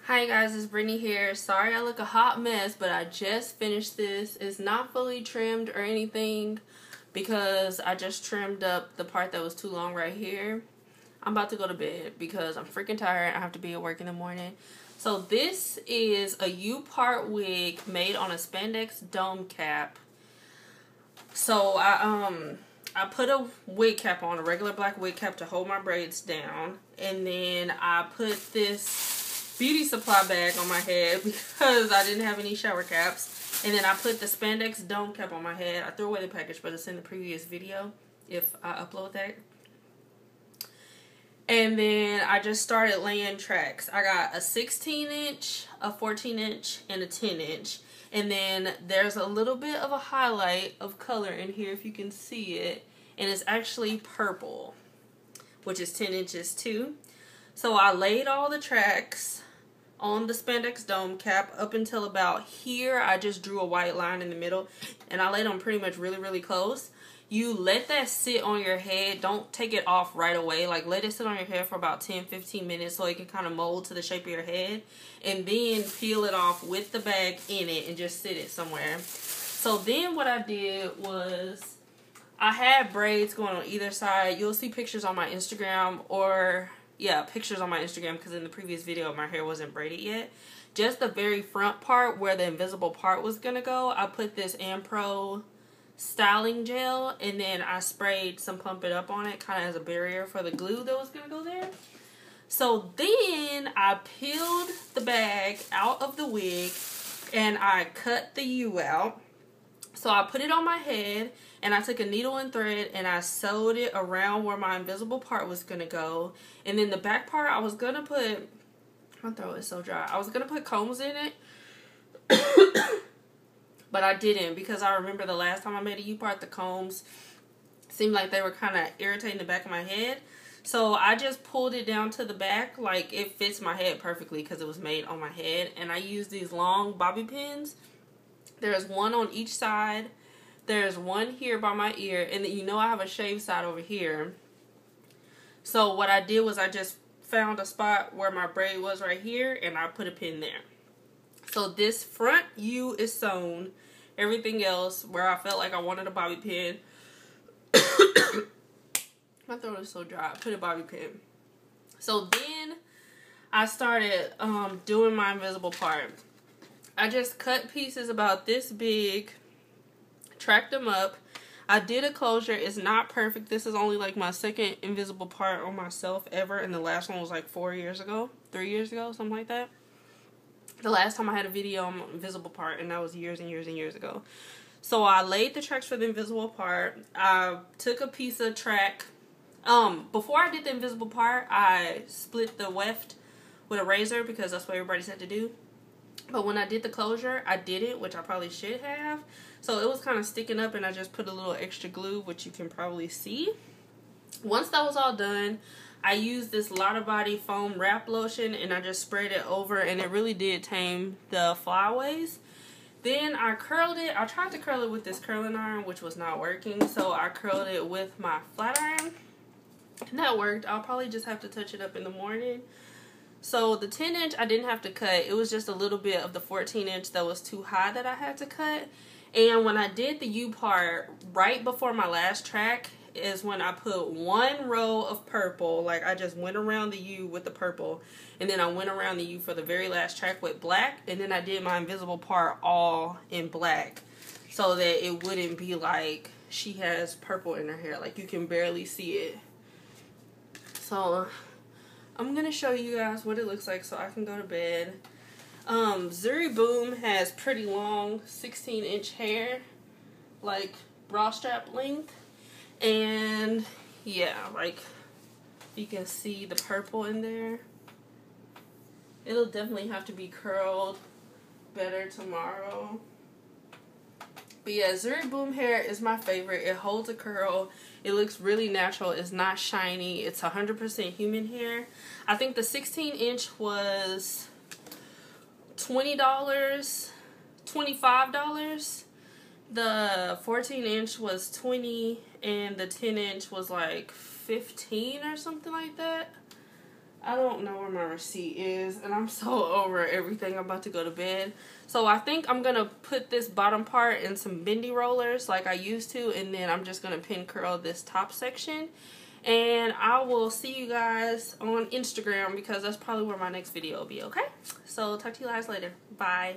Hi guys, it's Brittany here. Sorry I look a hot mess, but I just finished this. It's not fully trimmed or anything because I just trimmed up the part that was too long right here. I'm about to go to bed because I'm freaking tired. I have to be at work in the morning. So this is a U-part wig made on a spandex dome cap. So I put a wig cap on, a regular black wig cap to hold my braids down, and then I put this beauty supply bag on my head because I didn't have any shower caps, and then I put the spandex dome cap on my head. I threw away the package, but it's in the previous video if I upload that. And then I just started laying tracks. I got a 16-inch, a 14-inch, and a 10-inch. And then there's a little bit of a highlight of color in here if you can see it. And it's actually purple, which is 10 inches too. So I laid all the tracks on the spandex dome cap up until about here. I just drew a white line in the middle. And I laid them pretty much really close. You let that sit on your head. Don't take it off right away. Like, let it sit on your head for about 10-15 minutes so it can kind of mold to the shape of your head. And then peel it off with the bag in it and just sit it somewhere. So then what I did was I had braids going on either side. You'll see pictures on my Instagram pictures on my Instagram because in the previous video my hair wasn't braided yet. Just the very front part where the invisible part was going to go, I put this Anpro styling gel, and then I sprayed some Pump It Up on it kind of as a barrier for the glue that was going to go there. So then I peeled the bag out of the wig and I cut the U out. So I put it on my head and I took a needle and thread and I sewed it around where my invisible part was going to go. And then the back part I was going to put, my throat is so dry, I was going to put combs in it. But I didn't because I remember the last time I made a U-part, the combs seemed like they were kind of irritating the back of my head. So I just pulled it down to the back. Like, it fits my head perfectly because it was made on my head. And I used these long bobby pins. There's one on each side. There's one here by my ear. And then you know I have a shaved side over here. So what I did was I just found a spot where my braid was right here. And I put a pin there. So this front U is sewn. Everything else, where I felt like I wanted a bobby pin. My throat is so dry. I put a bobby pin. So then I started doing my invisible part. I just cut pieces about this big, tracked them up. I did a closure. It's not perfect. This is only like my second invisible part on myself ever. And the last one was like 3 years ago, something like that. The last time I had a video on my invisible part, and that was years and years ago. So I laid the tracks for the invisible part. I took a piece of track. Before I did the invisible part, I split the weft with a razor because that's what everybody said to do. But when I did the closure, I didn't, which I probably should have. So it was kind of sticking up, and I just put a little extra glue, which you can probably see. Once that was all done, I used this Lotta Body foam wrap lotion and I just sprayed it over, and it really did tame the flyaways. Then I curled it. I tried to curl it with this curling iron, which was not working, so I curled it with my flat iron. And that worked. I'll probably just have to touch it up in the morning. So the 10-inch I didn't have to cut. It was just a little bit of the 14-inch that was too high that I had to cut. And when I did the U part, right before my last track, is when I put one row of purple. Like, I just went around the U with the purple, and then I went around the U for the very last track with black, and then I did my invisible part all in black so that it wouldn't be like she has purple in her hair. Like, you can barely see it. So I'm gonna show you guys what it looks like so I can go to bed. Zuri Boom has pretty long 16-inch hair, like bra strap length. And yeah, like, you can see the purple in there. It'll definitely have to be curled better tomorrow. But yeah, Zuri Boom hair is my favorite. It holds a curl. It looks really natural. It's not shiny. It's 100% human hair. I think the 16-inch was $20, $25. The 14-inch was $20, and the 10-inch was like $15 or something like that. I don't know where my receipt is, and I'm so over everything. I'm about to go to bed. So I think I'm going to put this bottom part in some bendy rollers like I used to, and then I'm just going to pin curl this top section. And I will see you guys on Instagram because that's probably where my next video will be, okay? So talk to you guys later. Bye.